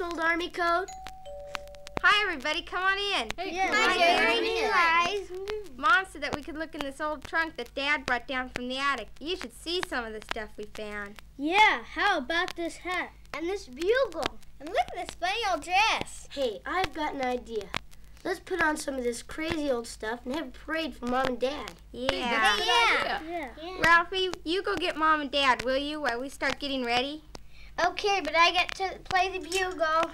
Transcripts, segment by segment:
Old army coat? Hi, everybody. Come on in. Hey, yeah, hi, Jerry. Mom said that we could look in this old trunk that Dad brought down from the attic. You should see some of the stuff we found. Yeah, how about this hat? And this bugle. And look at this funny old dress. Hey, I've got an idea. Let's put on some of this crazy old stuff and have a parade for Mom and Dad. Yeah. Yeah. Ralphie, you go get Mom and Dad, will you, while we start getting ready? Okay, but I get to play the bugle.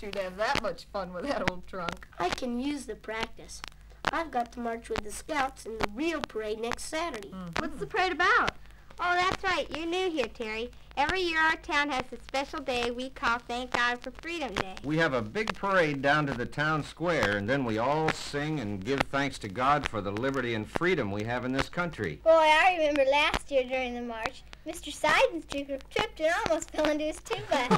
You'd have that much fun with that old trunk. I can use the practice. I've got to march with the Scouts in the real parade next Saturday. Mm-hmm. What's the parade about? Oh, that's right. You're new here, Terry. Every year our town has a special day we call Thank God for Freedom Day. We have a big parade down to the town square, and then we all sing and give thanks to God for the liberty and freedom we have in this country. Boy, I remember last year during the march, Mr. Sidens tripped and almost fell into his tuba.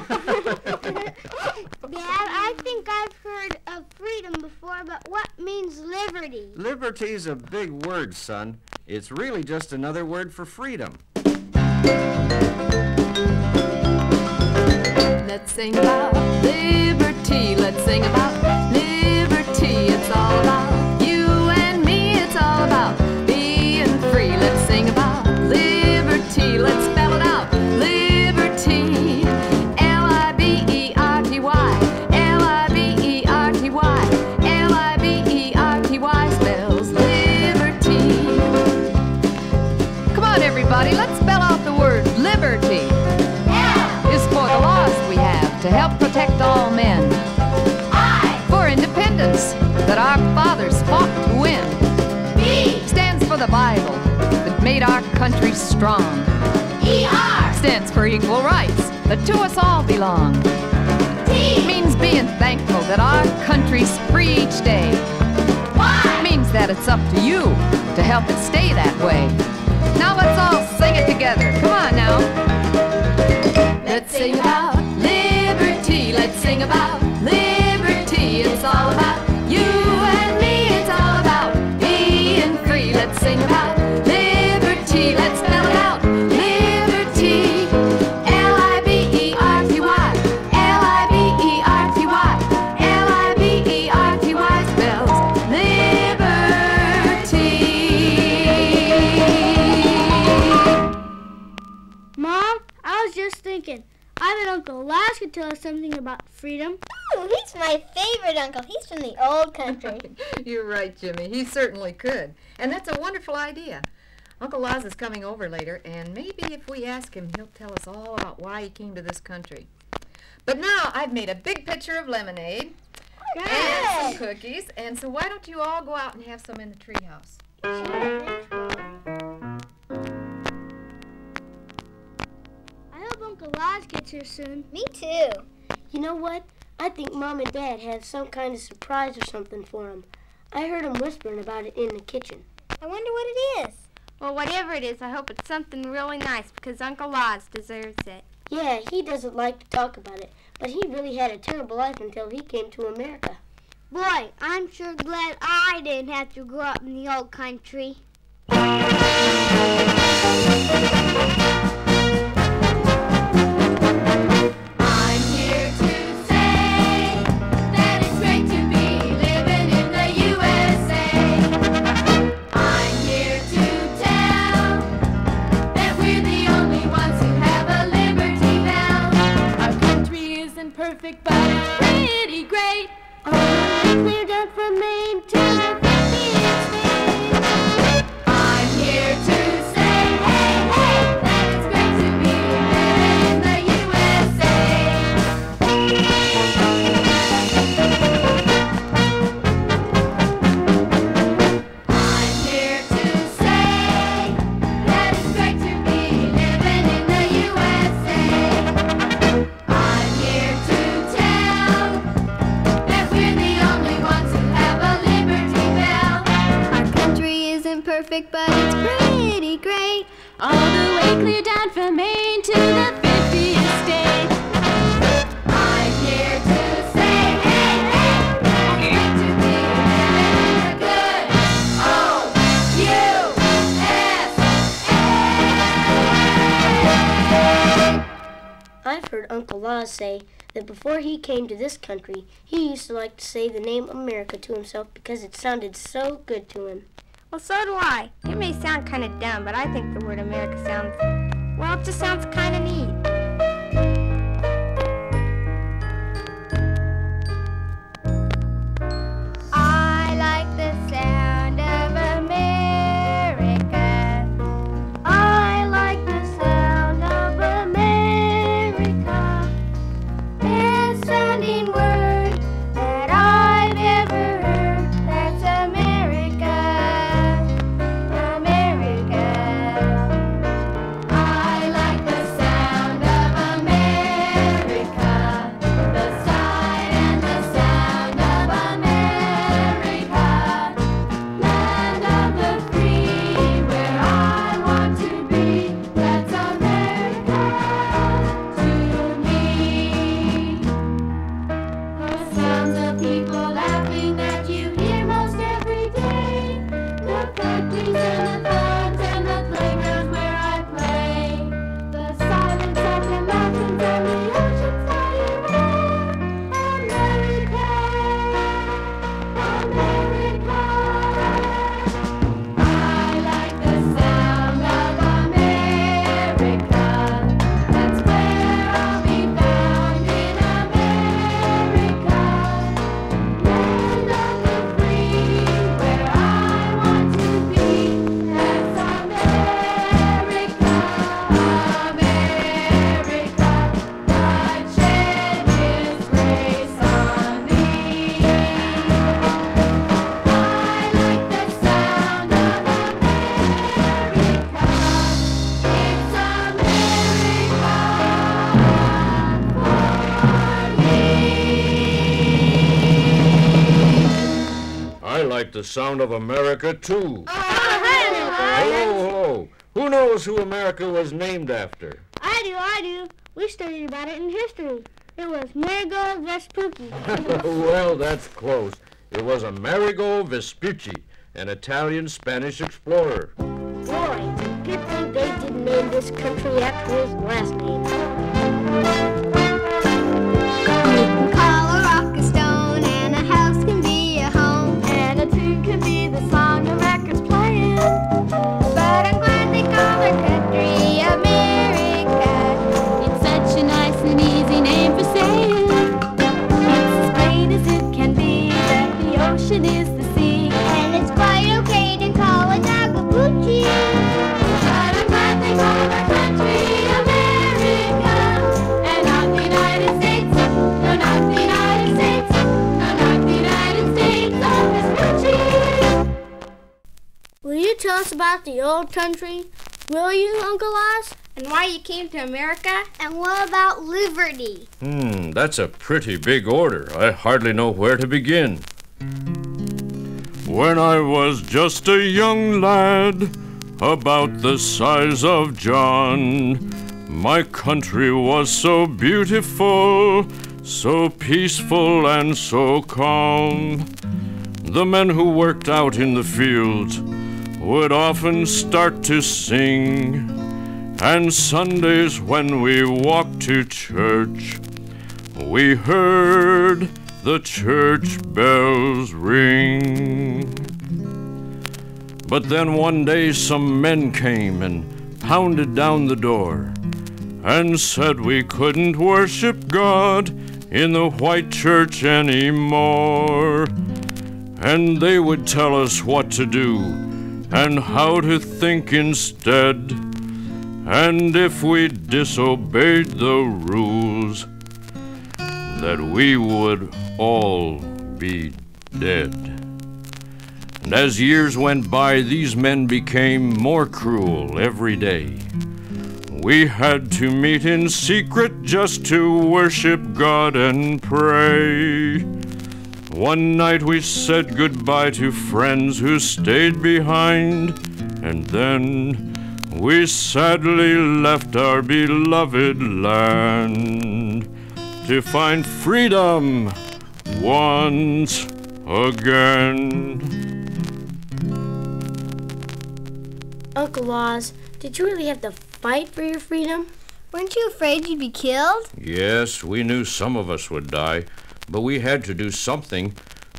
Dad, I think I've heard of freedom before, but what means liberty? Liberty's a big word, son. It's really just another word for freedom. Let's sing about liberty. Let's sing about liberty. It's all about you and me. It's all about being free. Let's sing about liberty. Let's spell it out. Liberty. L-I-B-E-R-T-Y. L-I-B-E-R-T-Y. L-I-B-E-R-T-Y spells liberty. Come on, everybody. Let's spell out the word liberty. For the laws we have to help protect all men. I. For independence that our fathers fought to win. B. Stands for the Bible that made our country strong. E-R. Stands for equal rights that to us all belong. T. Means being thankful that our country's free each day. Y. Means that it's up to you to help it stay that way. Now let's all sing it together. Come on now. Let's sing about liberty. Let's sing about liberty. It's all about you and me. It's all about being free. Let's sing about liberty. Let's spell it out. Liberty. L-I-B-E-R-T-Y. L-I-B-E-R-T-Y. L-I-B-E-R-T-Y spells liberty. Mom, I was just thinking, I bet Uncle Lasky could tell us something about freedom. Ooh, he's my favorite uncle. He's from the old country. You're right, Jimmy. He certainly could. And that's a wonderful idea. Uncle Oz is coming over later, and maybe if we ask him, he'll tell us all about why he came to this country. But now I've made a big pitcher of lemonade and some cookies, and so why don't you all go out and have some in the treehouse? I hope Uncle Oz gets here soon. Me too. You know what? I think Mom and Dad had some kind of surprise or something for him. I heard him whispering about it in the kitchen. I wonder what it is. Well, whatever it is, I hope it's something really nice because Uncle Oz deserves it. Yeah, he doesn't like to talk about it, but he really had a terrible life until he came to America. Boy, I'm sure glad I didn't have to grow up in the old country. Perfect, but it's pretty great. Clear down from Maine to the 50th state. I'm here to say, hey, hey, that it's great to be living in the USA. I'm here to say that it's great to be living in the USA. I'm here to tell that we're the only ones who have a Liberty Bell. Our country isn't perfect, but it's pretty great. All the way clear down from Maine to the 50th state. I'm here to say, hey, hey, that it's great to be living in the good old USA. I've heard Uncle Oz say that before he came to this country, he used to like to say the name America to himself because it sounded so good to him. Well, so do I. It may sound kind of dumb, but I think the word America sounds, well, it just sounds kind of neat. I like the sound of America. I like the sound of America. Best sounding word that I've ever heard. That's America. America. I like the sound of America, the sight and the sound of America, land of the free, where I want to be. That's America to me. The sounds of people laughing that you hear most every day, the factories and the farms and the playgrounds where I play, the silence of the mountains and the oceans lying there. America, America. I like the sound of America. That's where I'll be found in America, land of the free, where I want to be. That's America, America. God shed His grace on me. I like the sound of America. It's I like the sound of America, too. Oh, Hello. Who knows who America was named after? I do. We studied about it in history. It was Amerigo Vespucci. Well, that's close. It was Amerigo Vespucci, an Italian-Spanish explorer. Boy, good thing they didn't name this country after his last name. You can call a rock a stone, and a house can be a home, and a tune can be the song the record's playing. But I'm glad they call our country America. It's such a nice and easy name for saying ocean is the sea. And it's quite okay to call it Agapucci. But I'm glad they call our country America, and not the United States. No, not the United States. No, not the United States of Vespucci. Will you tell us about the old country? Will you, Uncle Oz? And why you came to America? And what about liberty? That's a pretty big order. I hardly know where to begin. When I was just a young lad, about the size of John, my country was so beautiful, so peaceful and so calm. The men who worked out in the fields would often start to sing, and Sundays when we walked to church, we heard the church bells ring. But then one day some men came and pounded down the door and said we couldn't worship God in the white church anymore. And they would tell us what to do and how to think instead. And if we disobeyed the rules, that we would all be dead. And as years went by, these men became more cruel every day. We had to meet in secret just to worship God and pray. One night we said goodbye to friends who stayed behind, and then we sadly left our beloved land to find freedom once again. Uncle Oz, did you really have to fight for your freedom? Weren't you afraid you'd be killed? Yes, we knew some of us would die, but we had to do something.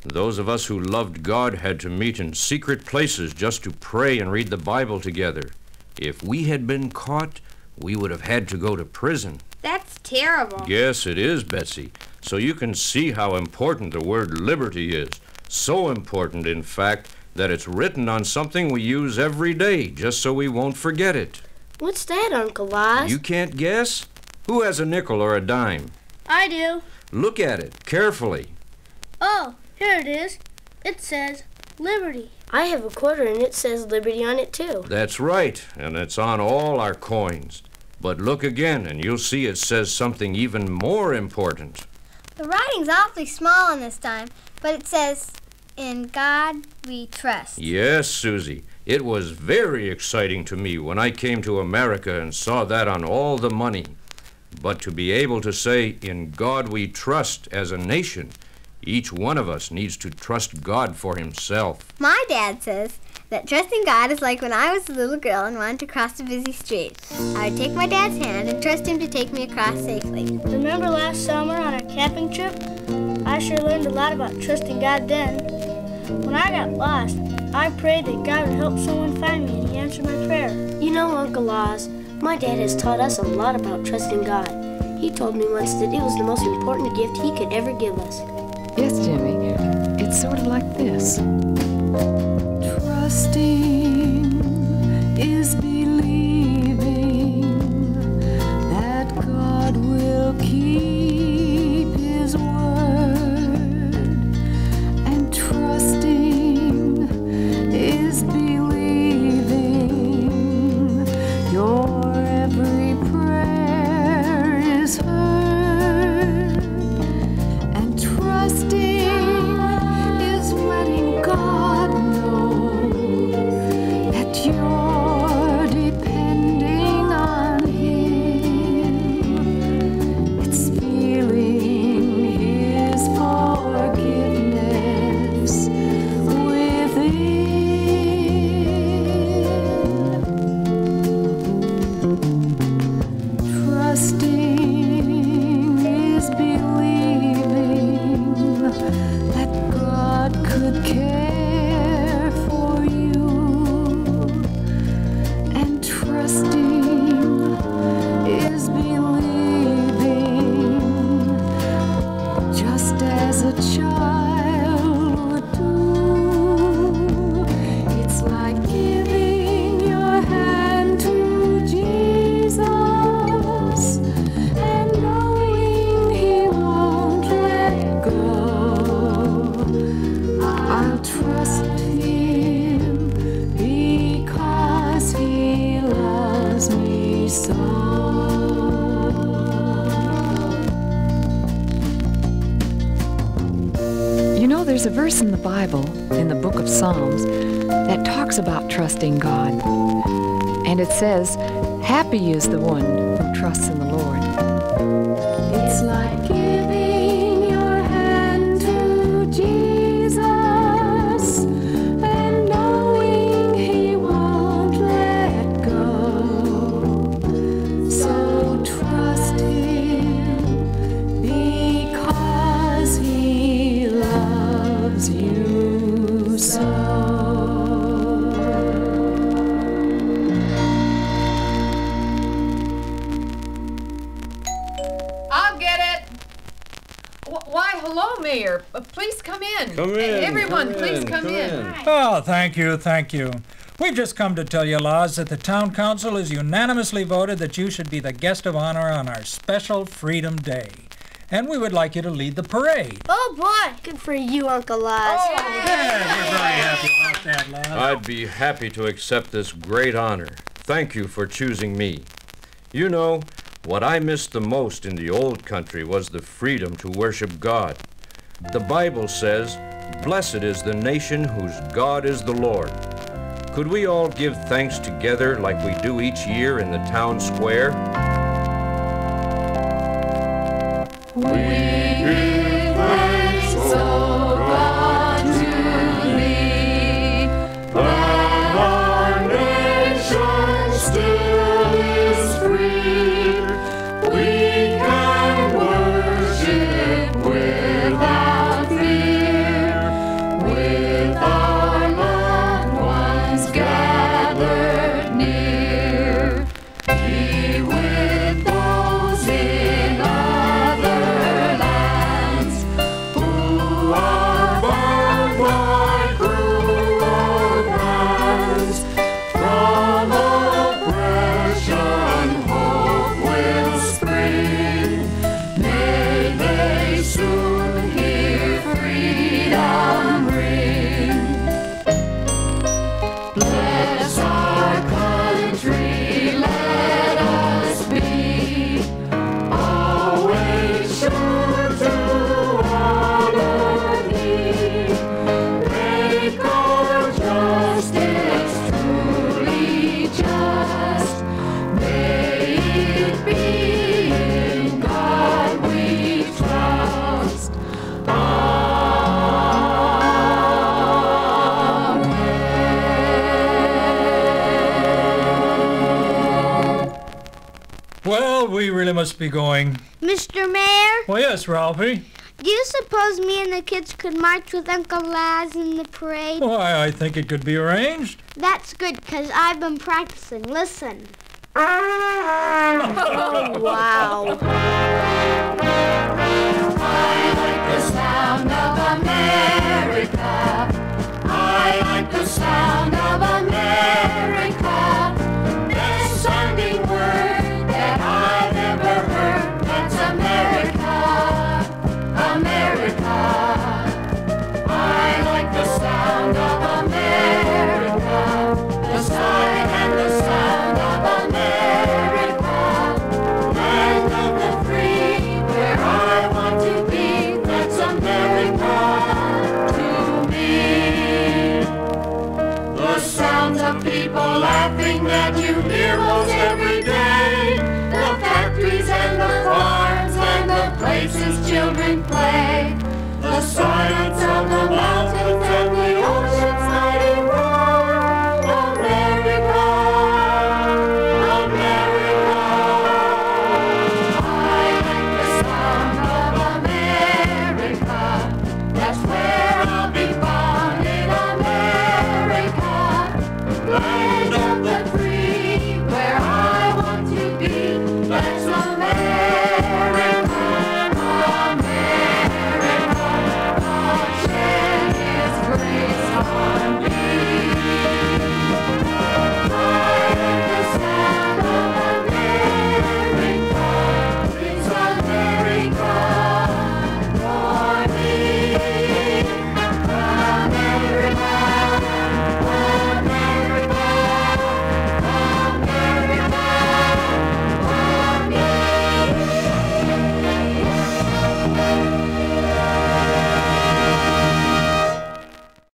Those of us who loved God had to meet in secret places just to pray and read the Bible together. If we had been caught, we would have had to go to prison. That's terrible. Yes, it is, Betsy. So you can see how important the word liberty is. So important, in fact, that it's written on something we use every day, just so we won't forget it. What's that, Uncle Oz? You can't guess? Who has a nickel or a dime? I do. Look at it, carefully. Oh, here it is. It says liberty. I have a quarter and it says liberty on it too. That's right, and it's on all our coins. But look again, and you'll see it says something even more important. The writing's awfully small on this time, but it says, "In God we trust." Yes, Susie. It was very exciting to me when I came to America and saw that on all the money. But to be able to say, "In God we trust," as a nation, each one of us needs to trust God for himself. My dad says that trusting God is like when I was a little girl and wanted to cross a busy street. I would take my dad's hand and trust him to take me across safely. Remember last summer on our camping trip? I sure learned a lot about trusting God then. When I got lost, I prayed that God would help someone find me, and he answered my prayer. You know, Uncle Oz, my dad has taught us a lot about trusting God. He told me once that it was the most important gift he could ever give us. Yes, Jimmy. It's sort of like this. Trusting is believing that God will keep his word, and trusting is believing your every prayer is heard, and trusting is letting God know I'll trust him because he loves me so. You know, there's a verse in the Bible, in the book of Psalms, that talks about trusting God. And it says, happy is the one who trusts in the Lord. It's like giving your hand to Jesus and knowing he won't let go. So trust him because he loves you so. I'll get it. Why, hello, Mayor. Please come in. Come in. Everyone, please come in. Oh, thank you, thank you. We've just come to tell you, Laws, that the Town Council has unanimously voted that you should be the guest of honor on our special Freedom Day. And we would like you to lead the parade. Oh, boy. Good for you, Uncle Oz. Yeah, we're very happy about that, Laws. I'd be happy to accept this great honor. Thank you for choosing me. You know, what I missed the most in the old country was the freedom to worship God. The Bible says, "Blessed is the nation whose God is the Lord." Could we all give thanks together like we do each year in the town square? We give thanks, O God, to Thee, that our nation still is free. We can worship without fear, with our loved ones gathered near. Be with those in other lands who are bound by cruel hands. From oppression hope will spring. May they soon hear freedom ring. Bless our country, let us be always sure to honor Thee. Make our justice truly just. May it be in God we trust. Well, we really must be going. Mr. Mayor, Well, yes, Ralphie. do you suppose me and the kids could march with Uncle Laz in the parade? Why, I think it could be arranged. That's good, because I've been practicing. Listen. Oh, wow. I like the sound of America. I like the sound of America. Best sounding word that I've ever heard. That's America, America. I like the sound of America. The sight and the sound of America. Land of the free, where I want to be. That's America to me. The sounds of people laughing that you hear most every day. The factories and the farms and the places children play. The silence of the mountains and the